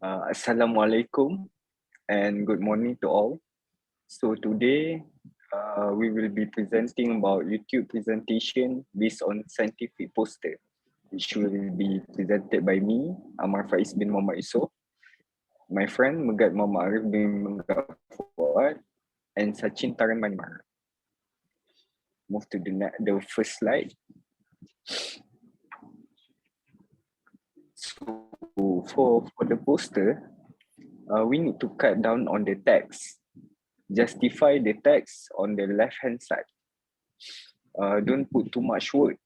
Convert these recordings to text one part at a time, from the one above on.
Assalamualaikum and good morning to all. So today we will be presenting about YouTube presentation based on scientific poster, which will be presented by me, Amar Faiz bin Muhammad Yusof, my friend Megat Muhammad Arif bin Megat Fuad, and Sachin Taran Manimar. Move to the first slide. So for the poster, we need to cut down on the text. Justify the text on the left-hand side. Don't put too much word,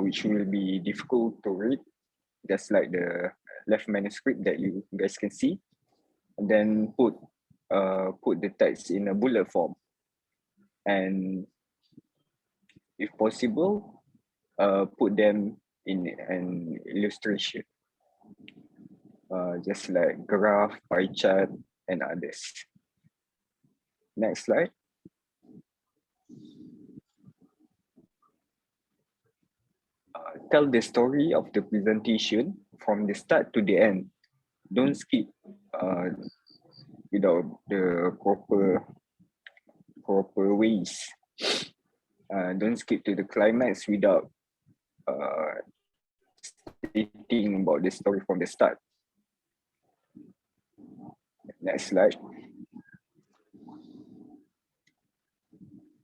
which will be difficult to read, just like the left manuscript that you guys can see. And then put the text in a bullet form. And if possible, put them in an illustration, just like graph, pie chart, and others. Next slide. Tell the story of the presentation from the start to the end. Don't skip without the proper ways. Don't skip to the climax without stating about the story from the start. Next slide.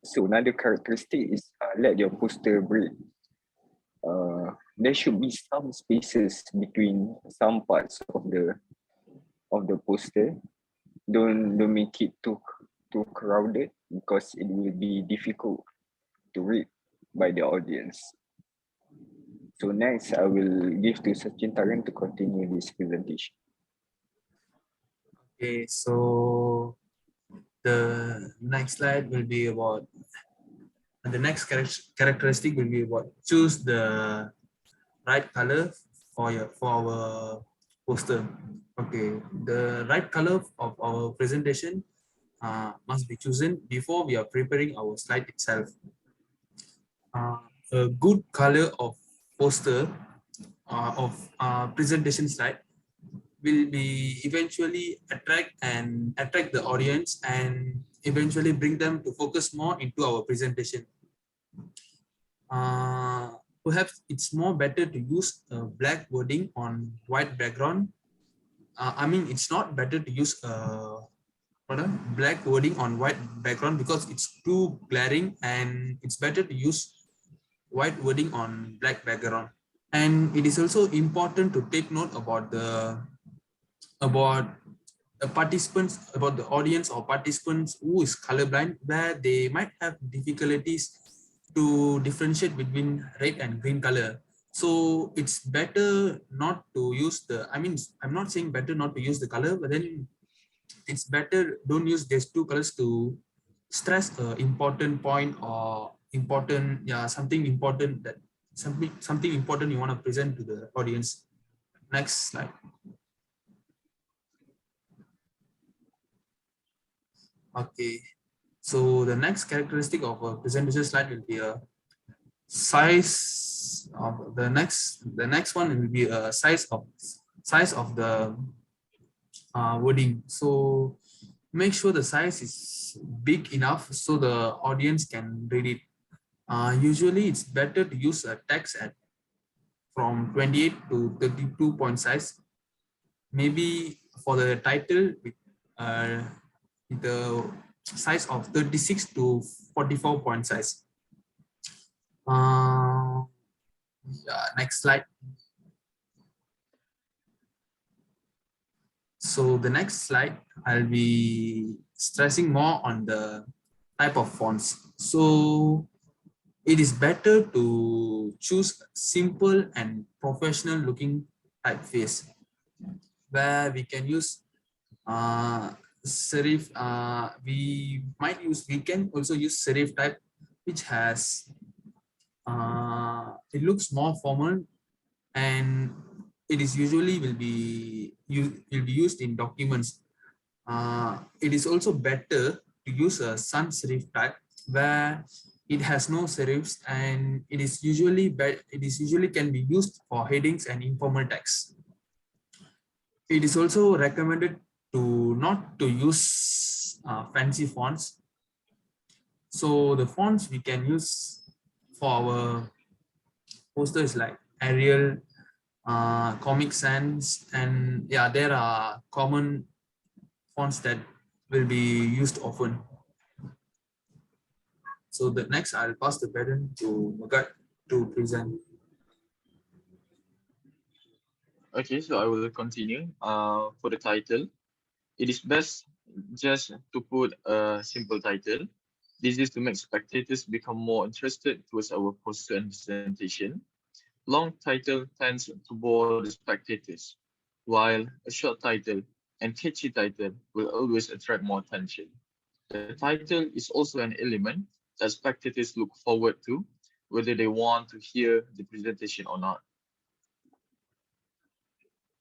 So another characteristic is let your poster breathe. There should be some spaces between some parts of the poster. Don't make it too crowded because it will be difficult to read by the audience. So next, I will give to Sachin Taran to continue this presentation. Okay, so the next slide will be about, and the next characteristic will be about choose the right color for our poster. Okay, the right color of our presentation must be chosen before we are preparing our slide itself. A good color of poster of presentation slide will be eventually attract the audience and eventually bring them to focus more into our presentation. Perhaps it's more better to use black wording on white background. I mean, it's not better to use black wording on white background because it's too glaring, and it's better to use white wording on black background. And it is also important to take note about the participants, about the audience or participants who is colorblind, where they might have difficulties to differentiate between red and green color. So it's better not to use the, I mean, I'm not saying better not to use the color, but then it's better don't use these two colors to stress a important point or important, something important that something important you want to present to the audience. Next slide. Okay, so the next characteristic of a presentation slide will be a size of the next one will be a size of the wording. So make sure the size is big enough so the audience can read it. Usually it's better to use a text at from 28 to 32 point size. Maybe for the title with the size of 36 to 44 point size. Next slide. So the next slide, I'll be stressing more on the type of fonts. So it is better to choose simple and professional looking typeface, where we can use serif. We can also use serif type, which has it looks more formal, and it is usually will be used in documents. It is also better to use a sans serif type, where it has no serifs, and it is usually can be used for headings and informal text. it is also recommended to not to use fancy fonts. So the fonts we can use for our poster is like Arial, Comic Sans, and yeah, there are common fonts that will be used often. So the next, I'll pass the baton to Magat to present. Okay, so I will continue. For the title, it is best just to put a simple title. This is to make spectators become more interested towards our poster and presentation. Long title tends to bore the spectators, while a short title and catchy title will always attract more attention. The title is also an element that spectators look forward to, whether they want to hear the presentation or not.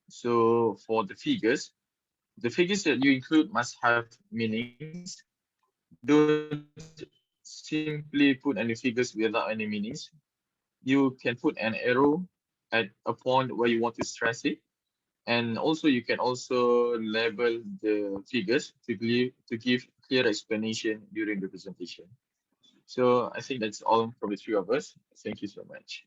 So for the figures that you include must have meanings. Don't simply put any figures without any meanings. You can put an arrow at a point where you want to stress it. And also you can also label the figures to give clear explanation during the presentation. So I think that's all from the three of us. Thank you so much.